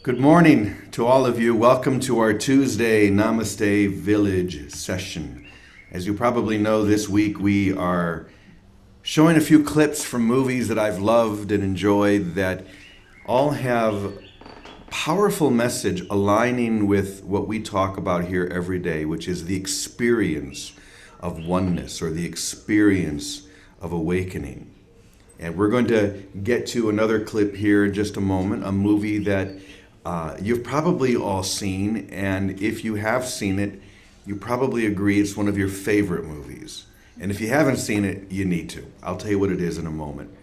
Good morning to all of you. Welcome to our Tuesday Namaste Village session. As you probably know, this week we are showing a few clips from movies that I've loved and enjoyed that all have powerful message aligning with what we talk about here every day, which is the experience of oneness or the experience of awakening. And we're going to get to another clip here in just a moment, a movie that you've probably all seen, and if you have seen it, you probably agree it's one of your favorite movies. And if you haven't seen it, you need to. I'll tell you what it is in a moment.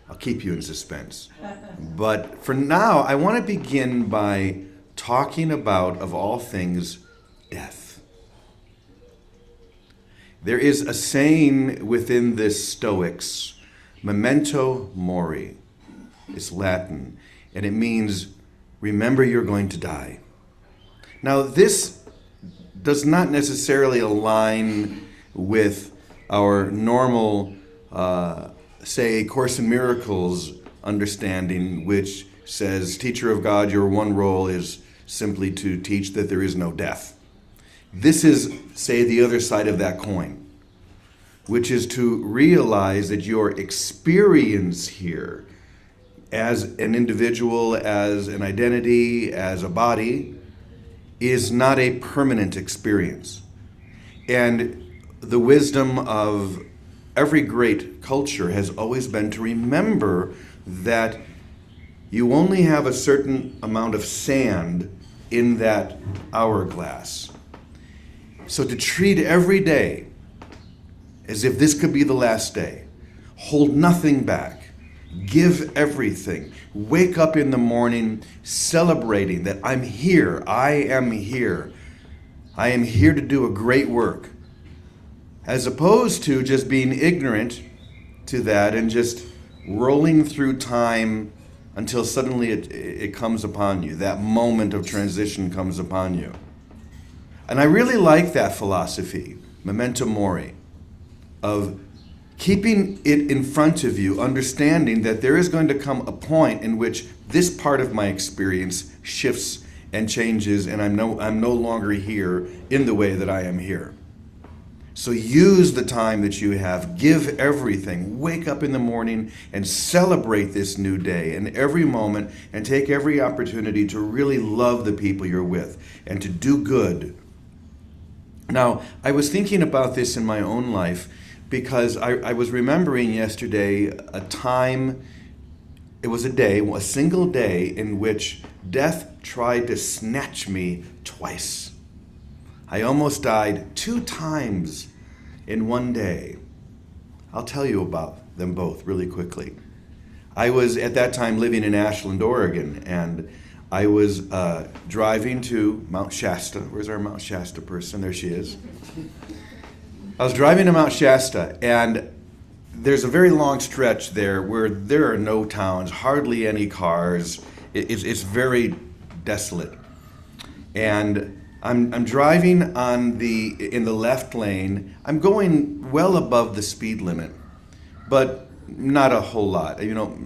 I'll keep you in suspense. But for now, I want to begin by talking about, of all things, death. There is a saying within the Stoics, Memento Mori. It's Latin, and it means remember you're going to die. Now, this does not necessarily align with our normal, say, Course in Miracles understanding, which says, Teacher of God, your one role is simply to teach that there is no death. This is, say, the other side of that coin, which is to realize that your experience here as an individual, as an identity, as a body, is not a permanent experience. And the wisdom of every great culture has always been to remember that you only have a certain amount of sand in that hourglass. So to treat every day as if this could be the last day, hold nothing back, give everything. Wake up in the morning celebrating that I'm here. I am here. I am here to do a great work. As opposed to just being ignorant to that and just rolling through time until suddenly it comes upon you. That moment of transition comes upon you. And I really like that philosophy, Memento Mori, of keeping it in front of you, understanding that there is going to come a point in which this part of my experience shifts and changes, and I'm no longer here in the way that I am here. So use the time that you have, give everything, wake up in the morning and celebrate this new day and every moment, and take every opportunity to really love the people you're with and to do good. Now, I was thinking about this in my own life, because I was remembering yesterday a time, it was a single day in which death tried to snatch me twice. I almost died 2 times in one day. I'll tell you about them both really quickly. I was at that time living in Ashland, Oregon, and I was driving to Mount Shasta. Where's our Mount Shasta person? There she is. I was driving to Mount Shasta, and there's a very long stretch there where there are no towns, hardly any cars. It's very desolate. And I'm driving in the left lane. I'm going well above the speed limit, but not a whole lot. You know,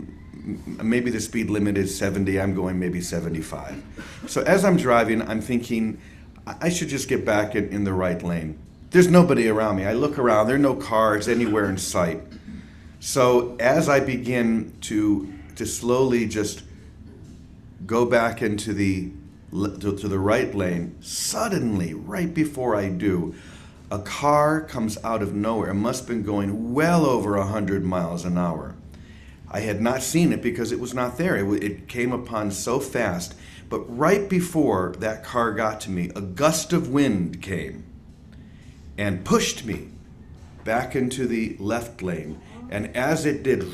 maybe the speed limit is 70. I'm going maybe 75. So as I'm driving, I'm thinking, I should just get back in the right lane. There's nobody around me. I look around, there are no cars anywhere in sight. So as I begin to slowly just go back into the right lane, suddenly, right before I do, a car comes out of nowhere. It must have been going well over 100 miles an hour. I had not seen it because it was not there. It came upon so fast. But right before that car got to me, a gust of wind came and pushed me back into the left lane. And as it did,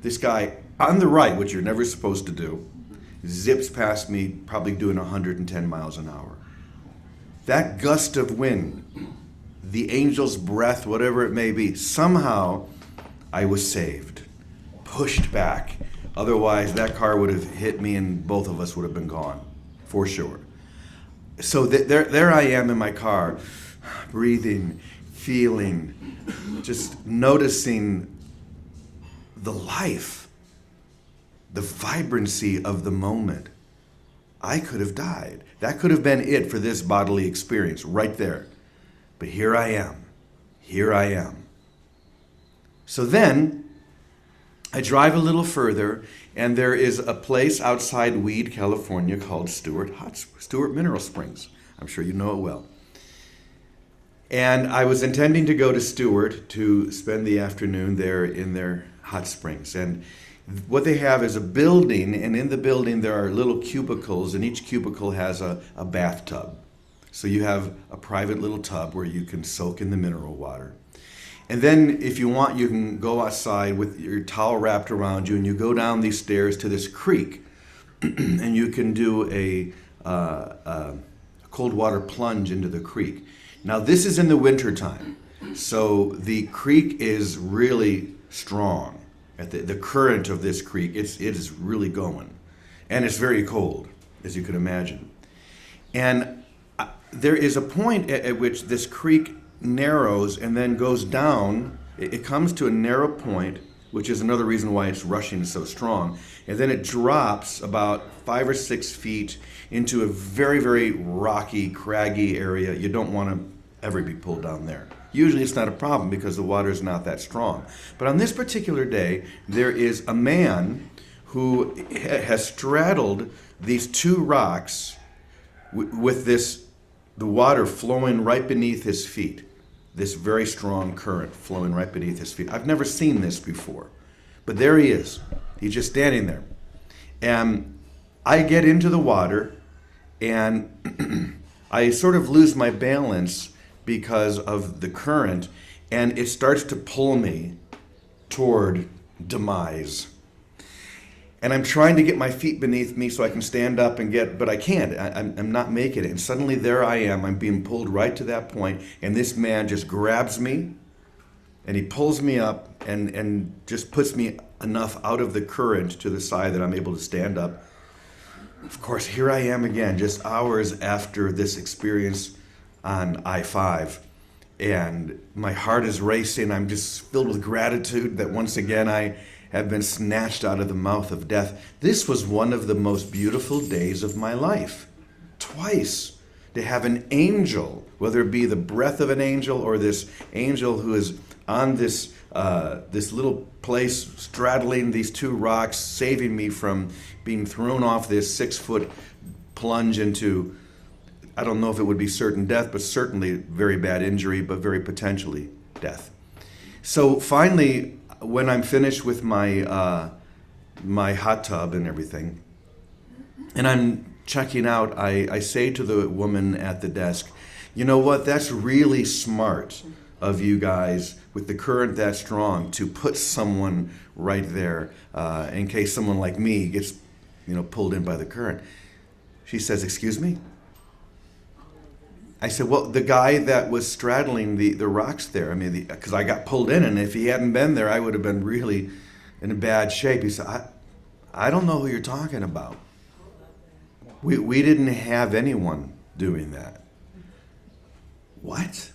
this guy on the right, which you're never supposed to do, zips past me, probably doing 110 miles an hour. That gust of wind, the angel's breath, whatever it may be, somehow I was saved, pushed back. Otherwise, that car would have hit me and both of us would have been gone, for sure. So there I am in my car, breathing, feeling, just noticing the life the vibrancy of the moment. I could have died. That could have been it for this bodily experience right there. But here I am. Here I am. So then I drive a little further, and there is a place outside Weed, California called Stewart Mineral Springs. I'm sure you know it well. And I was intending to go to Stewart to spend the afternoon there in their hot springs. And what they have is a building, and in the building there are little cubicles, and each cubicle has a bathtub. So you have a private little tub where you can soak in the mineral water. And then if you want, you can go outside with your towel wrapped around you, and you go down these stairs to this creek, and you can do a cold water plunge into the creek. Now this is in the wintertime, so the creek is really strong. At the current of this creek, it is really going. And it's very cold, as you can imagine. And there is a point at which this creek narrows and then goes down. It comes to a narrow point, which is another reason why it's rushing so strong. And then it drops about 5 or 6 feet into a very, very rocky, craggy area. You don't want to ever be pulled down there. Usually it's not a problem because the water is not that strong. But on this particular day, there is a man who has straddled these two rocks with the water flowing right beneath his feet. This very strong current flowing right beneath his feet. I've never seen this before. But there he is. He's just standing there. And I get into the water, and I sort of lose my balance because of the current, and it starts to pull me toward demise. And I'm trying to get my feet beneath me so I can stand up and but I can't. I'm not making it. And suddenly there I am. I'm being pulled right to that point, and this man just grabs me, and he pulls me up and just puts me enough out of the current to the side that I'm able to stand up. Of course, here I am again, just hours after this experience on I-5, and my heart is racing. I'm just filled with gratitude that once again I have been snatched out of the mouth of death. This was one of the most beautiful days of my life. Twice, to have an angel, whether it be the breath of an angel or this angel who is on this little place straddling these two rocks, saving me from being thrown off this 6-foot plunge into, I don't know if it would be certain death, but certainly very bad injury, but very potentially death. So finally, when I'm finished with my my hot tub and everything, and I'm checking out, I say to the woman at the desk, you know what, that's really smart of you guys with the current that strong to put someone right there in case someone like me gets pulled in by the current. She says, excuse me? I said, well, the guy that was straddling the rocks there, because I got pulled in, and if he hadn't been there, I would have been really in a bad shape. He said, I don't know who you're talking about. We didn't have anyone doing that. What?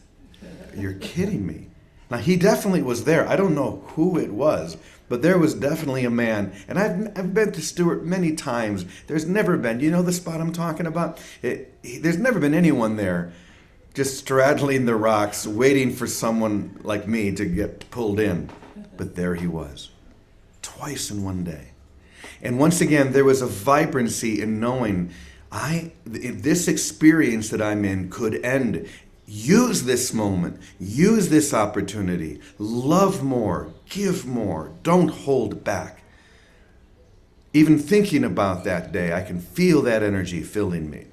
You're kidding me. Now, he definitely was there. I don't know who it was, but there was definitely a man. And I've been to Stewart many times. There's never been, you know the spot I'm talking about? There's never been anyone there just straddling the rocks, waiting for someone like me to get pulled in. But there he was, twice in one day. And once again, there was a vibrancy in knowing this experience that I'm in could end. Use this moment, use this opportunity, love more, give more, don't hold back. Even thinking about that day, I can feel that energy filling me.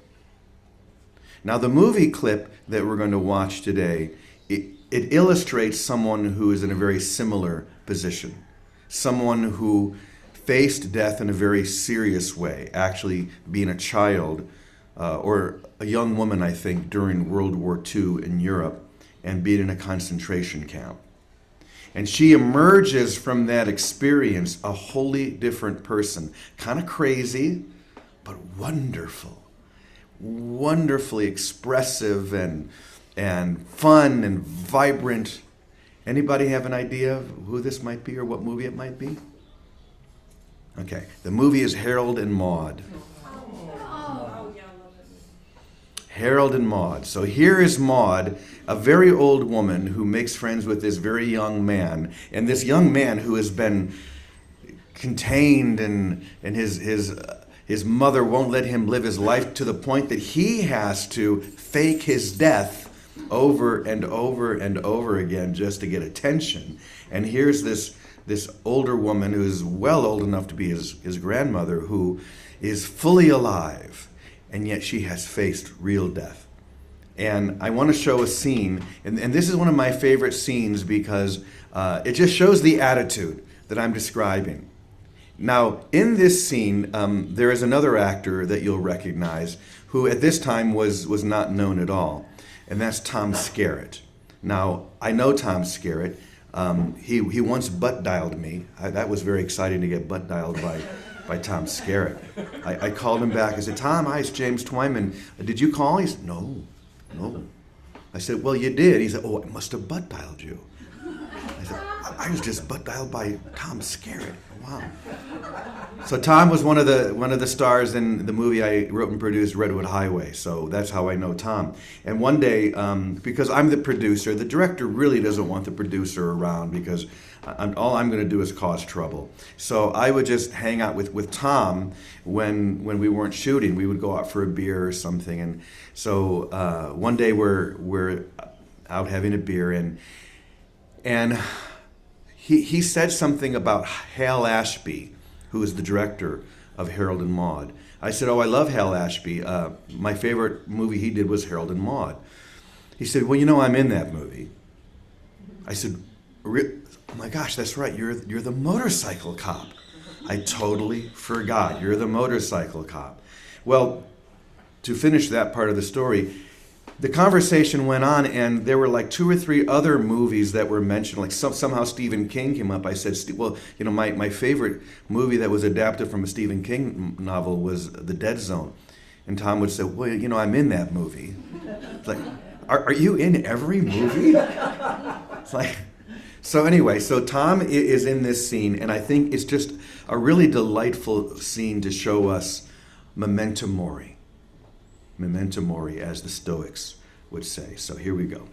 Now, the movie clip that we're going to watch today, it illustrates someone who is in a very similar position. Someone who faced death in a very serious way, actually being a child or a young woman, I think, during World War II in Europe and being in a concentration camp. And she emerges from that experience a wholly different person. Kind of crazy, but wonderful. Wonderfully expressive and fun and vibrant. Anybody have an idea of who this might be or what movie it might be? Okay, the movie is Harold and Maude. Harold and Maude. So here is Maude, a very old woman who makes friends with this very young man. And this young man who has been contained and his mother won't let him live his life to the point that he has to fake his death over and over and over again just to get attention. And here's this older woman who's well old enough to be his grandmother, who is fully alive, and yet she has faced real death. And I want to show a scene, and this is one of my favorite scenes because it just shows the attitude that I'm describing. Now, in this scene, there is another actor that you'll recognize who at this time was not known at all, and that's Tom Skerritt. Now, I know Tom Skerritt. He once butt dialed me. That was very exciting to get butt dialed by Tom Skerritt. I called him back. I said, Tom, hi, it's James Twyman. Did you call? He said, no. I said, well, you did. He said, oh, I must have butt dialed you. I said, I was just butt dialed by Tom Skerritt. Wow. So Tom was one of the stars in the movie I wrote and produced, Redwood Highway. So that's how I know Tom. And one day, because I'm the producer, the director really doesn't want the producer around because all I'm going to do is cause trouble. So I would just hang out with Tom when we weren't shooting. We would go out for a beer or something. And so one day we're out having a beer, and he said something about Hal Ashby, who is the director of Harold and Maude. I said, oh, I love Hal Ashby. My favorite movie he did was Harold and Maude. He said, well, you know, I'm in that movie. I said, oh my gosh, that's right. You're the motorcycle cop. I totally forgot. You're the motorcycle cop. Well, to finish that part of the story, the conversation went on, and there were like 2 or 3 other movies that were mentioned. Like somehow Stephen King came up. I said, well, you know, my favorite movie that was adapted from a Stephen King novel was The Dead Zone. And Tom would say, well, you know, I'm in that movie. It's like, are you in every movie? It's like, so anyway, so Tom is in this scene, and I think it's just a really delightful scene to show us Memento Mori. Memento Mori, as the Stoics would say. So here we go.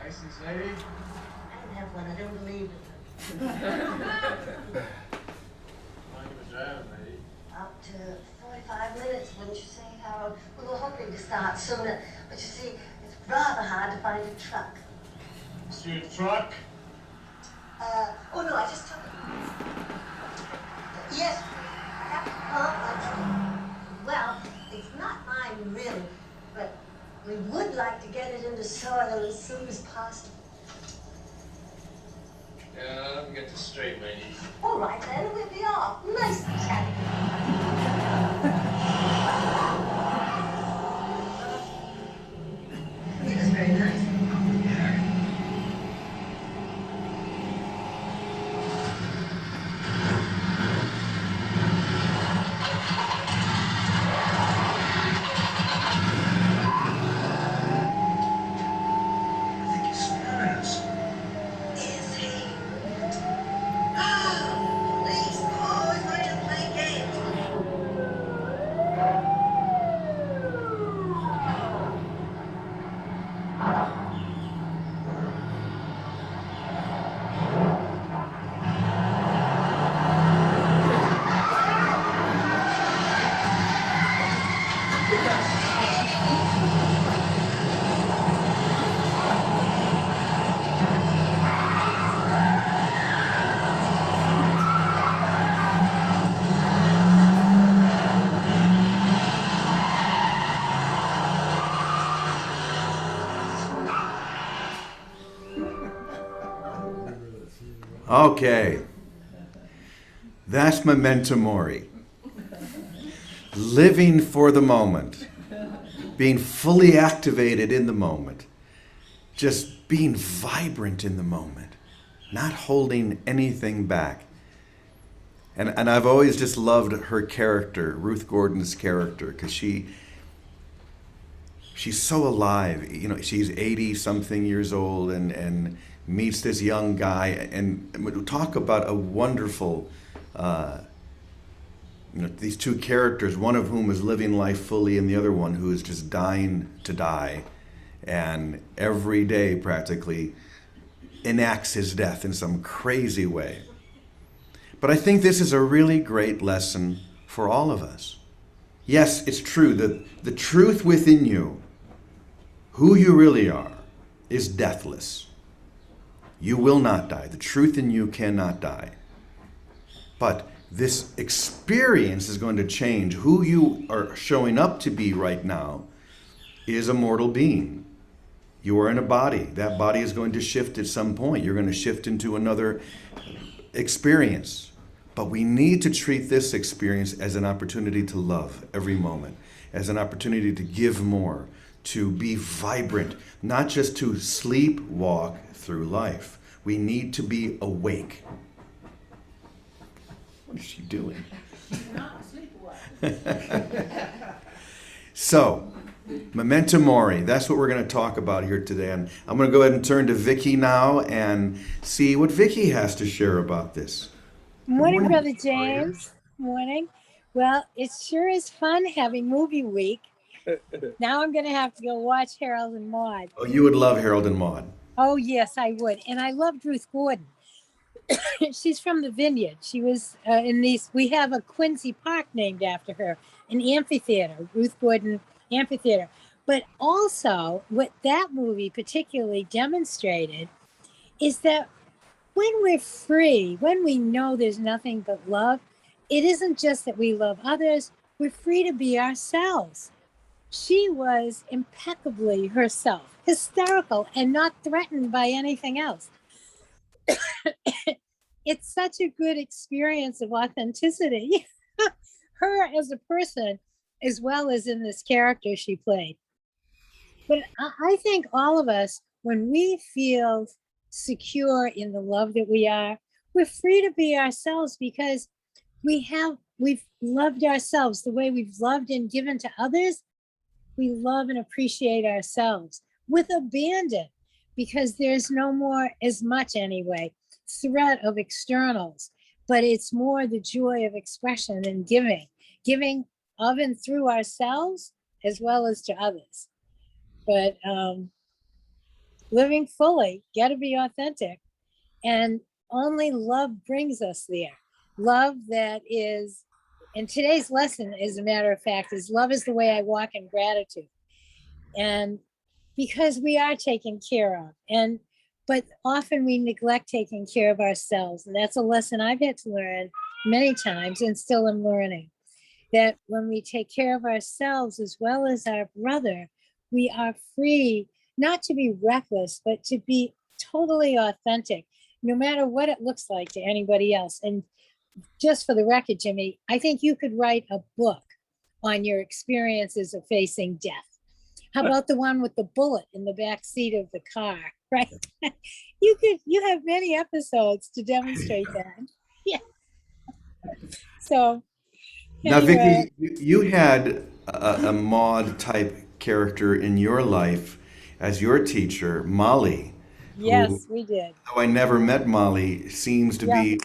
License, lady? I don't have one. I don't believe it. How long you been driving, lady? Up to 45 minutes, wouldn't you say, Harold? We were hoping to start sooner, but you see, it's rather hard to find a truck. Is your truck? Oh no, I just took it. Yes, I have to pump. Well, it's not mine really, but we would like to get it into soil as soon as possible. Yeah, let me get this straight, lady. All right then, we'll be off. Nice chatting. It was very nice. Is he? Oh, please. Oh, he's ready to play games. Okay. That's Memento Mori. Living for the moment. Being fully activated in the moment. Just being vibrant in the moment. Not holding anything back. And I've always just loved her character, Ruth Gordon's character, because she's so alive. You know, she's 80 something years old and meets this young guy, and we talk about a wonderful, these two characters, one of whom is living life fully and the other one who is just dying to die, and every day practically enacts his death in some crazy way. But I think this is a really great lesson for all of us. Yes, it's true that the truth within you, who you really are, is deathless. You will not die. The truth in you cannot die. But this experience is going to change. Who you are showing up to be right now is a mortal being. You are in a body. That body is going to shift at some point. You're going to shift into another experience. But we need to treat this experience as an opportunity to love every moment, as an opportunity to give more, to be vibrant, not just to sleepwalk through life. We need to be awake. What is she doing? Not sleepwalking. So, Memento Mori, that's what we're going to talk about here today. And I'm going to go ahead and turn to Vicky now and see what Vicky has to share about this. Morning, Brother James. Morning. Well, it sure is fun having movie week. Now I'm going to have to go watch Harold and Maude. Oh, you would love Harold and Maude. Oh, yes, I would. And I loved Ruth Gordon. She's from the Vineyard. She was we have a Quincy Park named after her, an amphitheater, Ruth Gordon Amphitheater. But also, what that movie particularly demonstrated is that when we're free, when we know there's nothing but love, it isn't just that we love others, we're free to be ourselves. She was impeccably herself, hysterical and not threatened by anything else. It's such a good experience of authenticity. Her as a person, as well as in this character she played. But I think all of us, when we feel secure in the love that we are, we're free to be ourselves because we've loved ourselves the way we've loved and given to others. We love and appreciate ourselves with abandon because there's no more, as much anyway, threat of externals, but it's more the joy of expression and giving of and through ourselves as well as to others. But living fully, got to be authentic. And only love brings us there. Love that is, and today's lesson, as a matter of fact, is love is the way I walk in gratitude. And because we are taken care of, but often we neglect taking care of ourselves. And that's a lesson I've had to learn many times and still am learning. That when we take care of ourselves as well as our brother, we are free not to be reckless, but to be totally authentic, no matter what it looks like to anybody else. And just for the record, Jimmy, I think you could write a book on your experiences of facing death. How about the one with the bullet in the back seat of the car, right? You have many episodes to demonstrate that. Yeah. So Now, anyway. Vicky, you had a Maud type character in your life as your teacher, Molly. Yes, we did. Though I never met Molly, seems to Yeah. be.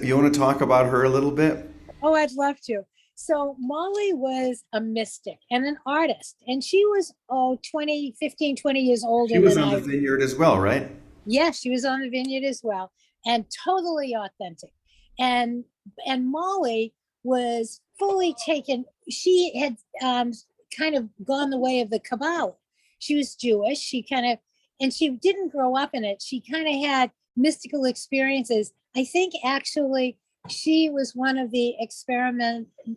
You want to talk about her a little bit? Oh, I'd love to. So Molly was a mystic and an artist, and she was 20 years She older was than on the I. Vineyard as well, right? Yeah, she was on the Vineyard as well, and totally authentic. And Molly was fully taken. She had kind of gone the way of the Kabbalah. She was Jewish. And she didn't grow up in it. She kind of had mystical experiences. I think actually she was one of the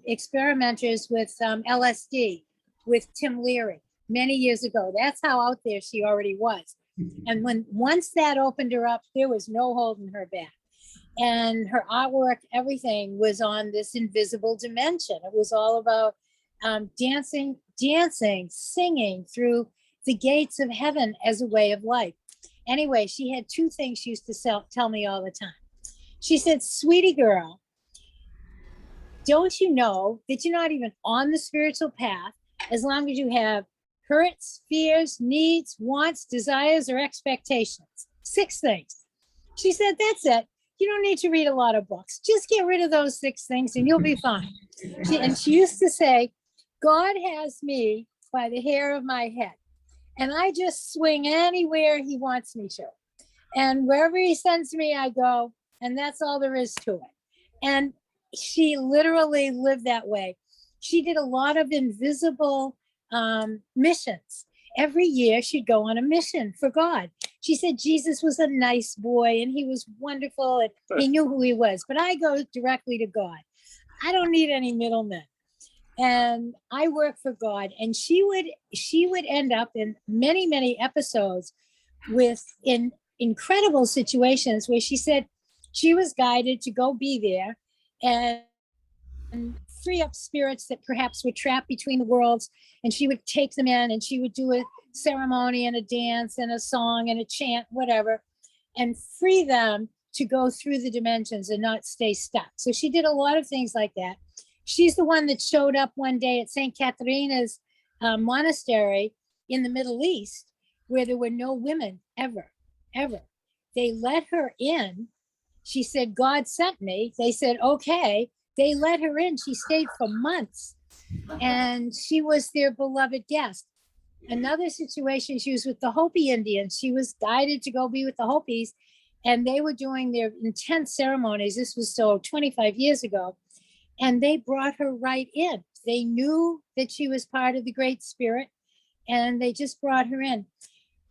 experimenters with LSD with Tim Leary many years ago. That's how out there she already was. And once that opened her up, there was no holding her back. and her artwork, everything was on this invisible dimension. It was all about dancing, singing through the gates of heaven as a way of life. Anyway, she had two things she used to tell me all the time. She said, "Sweetie girl, don't you know that you're not even on the spiritual path as long as you have hurts, fears, needs, wants, desires, or expectations? 6 things." She said, "That's it. You don't need to read a lot of books. Just get rid of those 6 things and you'll be fine." She used to say, "God has me by the hair of my head, and I just swing anywhere he wants me to. And wherever he sends me, I go, and that's all there is to it." And she literally lived that way. She did a lot of invisible missions. Every year she'd go on a mission for God. She said Jesus was a nice boy and he was wonderful and he knew who he was, but I go directly to God. I don't need any middlemen. And I work for God. And she would end up in many, many episodes in incredible situations where she said she was guided to go be there and free up spirits that perhaps were trapped between the worlds. And she would take them in and she would do a ceremony and a dance and a song and a chant, whatever, and free them to go through the dimensions and not stay stuck. So she did a lot of things like that. She's the one that showed up one day at St. Caterina's monastery in the Middle East, where there were no women ever. They let her in. She said, "God sent me." They said, "Okay." They let her in. She stayed for months and she was their beloved guest. Another situation, she was with the Hopi Indians. She was guided to go be with the Hopis, and they were doing their intense ceremonies. This was so 25 years ago. And they brought her right in. They knew that she was part of the Great Spirit, and they just brought her in.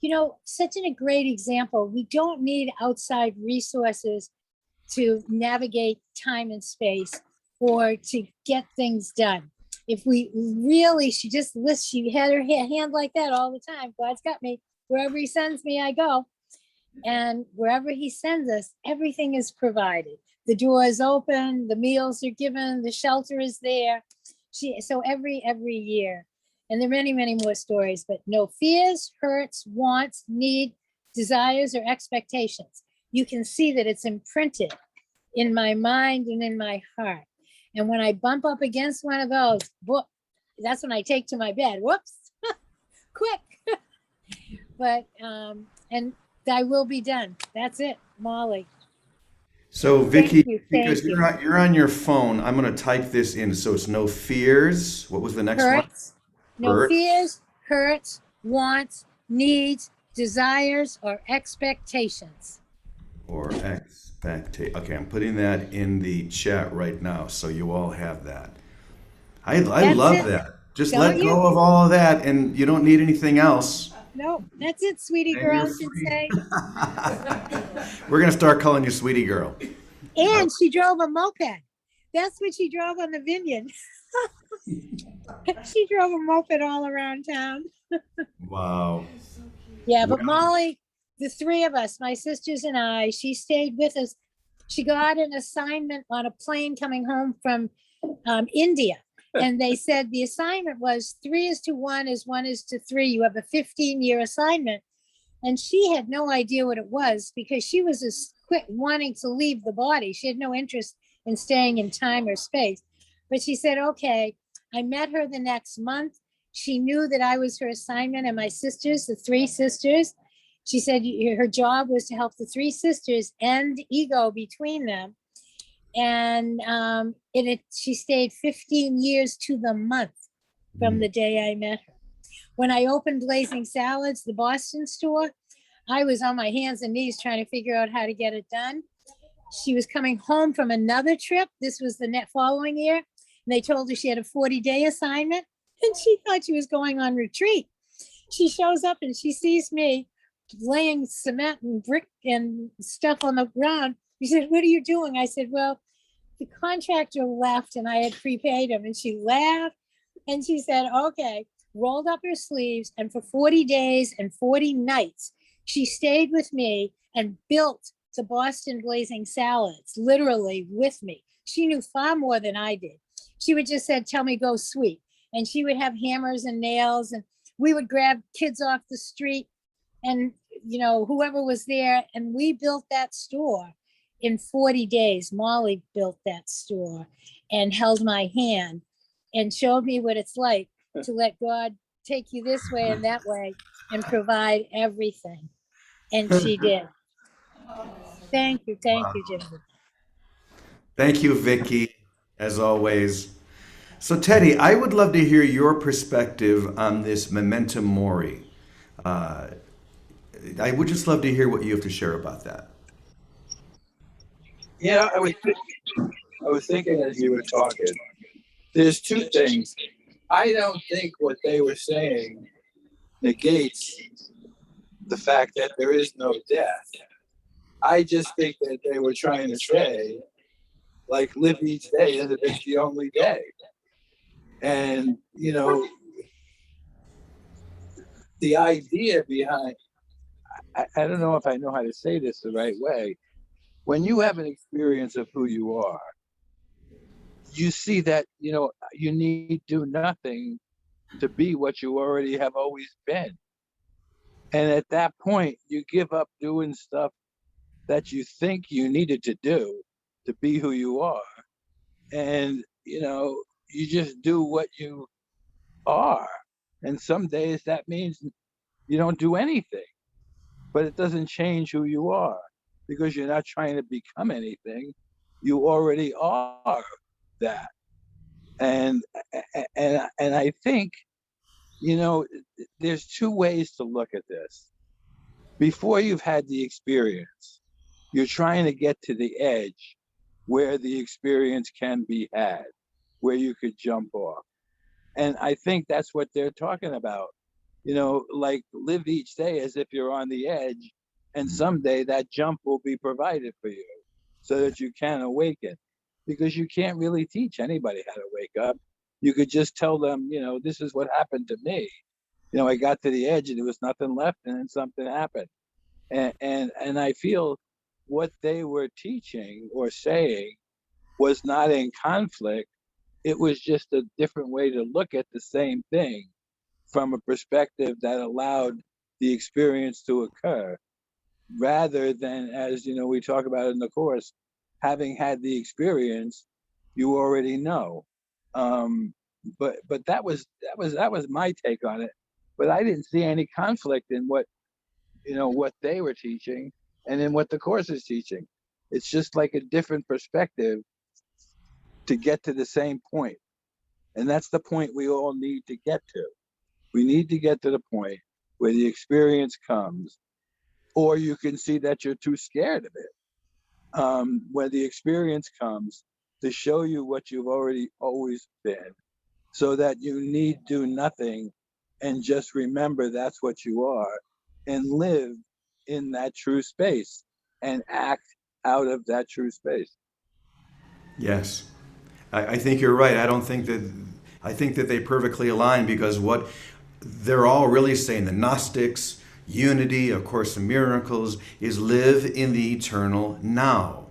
You know, such a great example. We don't need outside resources to navigate time and space or to get things done. If we really, she had her hand like that all the time. God's got me. Wherever he sends me, I go. And wherever he sends us, everything is provided. The door is open, the meals are given, the shelter is there. So every year, and there are many, many more stories, but no fears, hurts, wants, need, desires, or expectations. You can see that it's imprinted in my mind and in my heart. And when I bump up against one of those, that's when I take to my bed. Whoops, quick. But, and thy will be done. That's it, Molly. So Vicky, Thank because you. you're on your phone, I'm going to type this in. So it's no fears. What was the next one? Hurts, no Hurt fears, hurts, wants, needs, desires, or expectations. or expectation. Okay, I'm putting that in the chat right now, so you all have that. I That's love it. that. Just Don't let you? go of all of that, and you don't need anything else. No, that's it, sweetie And girl, you're I should free. say. We're gonna start calling you Sweetie Girl. And she drove a moped. That's what she drove on the vineyard. She drove a moped all around town. Wow. Yeah, but Well, Molly, the 3 of us, my sisters and I, she stayed with us. She got an assignment on a plane coming home from India. And they said the assignment was 3 is to 1 is 1 is to 3. You have a 15-year assignment. And she had no idea what it was because she was as quick wanting to leave the body. She had no interest in staying in time or space. But she said, okay, I met her the next month. She knew that I was her assignment, and my sisters, the 3 sisters, she said her job was to help the 3 sisters end ego between them. And she stayed 15 years to the month from the day I met her. When I opened Blazing Salads, the Boston store, I was on my hands and knees trying to figure out how to get it done. She was coming home from another trip. This was the following year. And they told her she had a 40-day assignment, and she thought she was going on retreat. She shows up and she sees me laying cement and brick and stuff on the ground. She said, "What are you doing?" I said, "Well, the contractor left and I had prepaid him." And she laughed and she said, okay, rolled up her sleeves. And for 40 days and 40 nights, she stayed with me and built to Boston blazing salads, literally with me. She knew far more than I did. She would just say, tell me go sweet. And she would have hammers and nails, and we would grab kids off the street and, you know, whoever was there. And we built that store in 40 days. Molly built that store and held my hand and showed me what it's like to let God take you this way and that way and provide everything. And she did. Thank you, Jimmy. Thank you, Vicky, as always. So, Teddy, I would love to hear your perspective on this Memento Mori. Uh, I would just love to hear what you have to share about that. Yeah, I was thinking as you were talking, there's two things. I don't think what they were saying negates the fact that there is no death. I just think that they were trying to say, like, live each day as if it's the only day. And, you know, the idea behind, I don't know if I know how to say this the right way. When you have an experience of who you are, you see that, you know, you need do nothing to be what you already have always been. And at that point, you give up doing stuff that you think you needed to do to be who you are. And, you know, you just do what you are. And some days that means you don't do anything, but it doesn't change who you are because you're not trying to become anything. You already are that. And I think, you know, there's two ways to look at this. Before you've had the experience, you're trying to get to the edge where the experience can be had, where you could jump off. And I think that's what they're talking about. You know, like live each day as if you're on the edge, and someday that jump will be provided for you so that you can awaken. Because you can't really teach anybody how to wake up. You could just tell them, you know, this is what happened to me. You know, I got to the edge and there was nothing left, and then something happened. And I feel what they were teaching or saying was not in conflict. It was just a different way to look at the same thing from a perspective that allowed the experience to occur, rather than, as you know, we talk about in the course, having had the experience, you already know. But that was my take on it. But I didn't see any conflict in what, you know, what they were teaching and in what the course is teaching. It's just like a different perspective to get to the same point. And that's the point we all need to get to. We need to get to the point where the experience comes, or you can see that you're too scared of it. Where the experience comes to show you what you've already always been, so that you need do nothing and just remember that's what you are and live in that true space and act out of that true space. Yes, I think you're right. I think that they perfectly align, because what they're all really saying, the Gnostics, unity, A Course in Miracles, is live in the eternal now.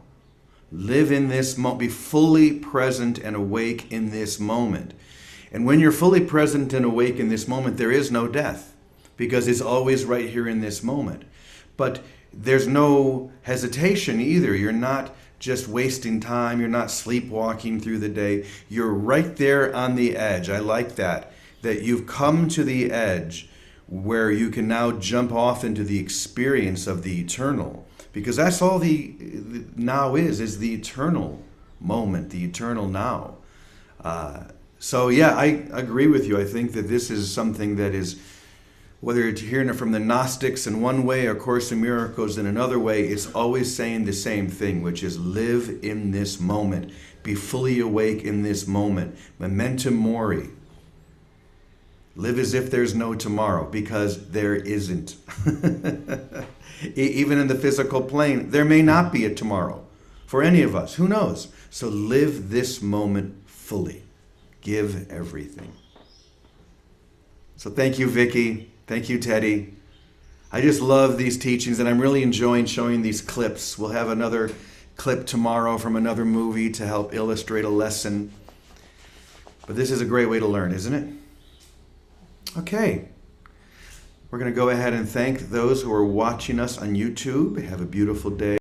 Live in this moment, be fully present and awake in this moment. And when you're fully present and awake in this moment, there is no death, because it's always right here in this moment. But there's no hesitation either. You're not just wasting time. You're not sleepwalking through the day. You're right there on the edge. I like that you've come to the edge where you can now jump off into the experience of the eternal, because that's all the now is the eternal moment, the eternal now. So yeah, I agree with you. I think that this is something that is, whether you're hearing it from the Gnostics in one way, A Course in Miracles in another way, it's always saying the same thing, which is live in this moment, be fully awake in this moment. Memento Mori. Live as if there's no tomorrow, because there isn't. Even in the physical plane, there may not be a tomorrow for any of us. Who knows? So live this moment fully. Give everything. So thank you, Vicky. Thank you, Teddy. I just love these teachings, and I'm really enjoying showing these clips. We'll have another clip tomorrow from another movie to help illustrate a lesson. But this is a great way to learn, isn't it? Okay. We're going to go ahead and thank those who are watching us on YouTube. Have a beautiful day.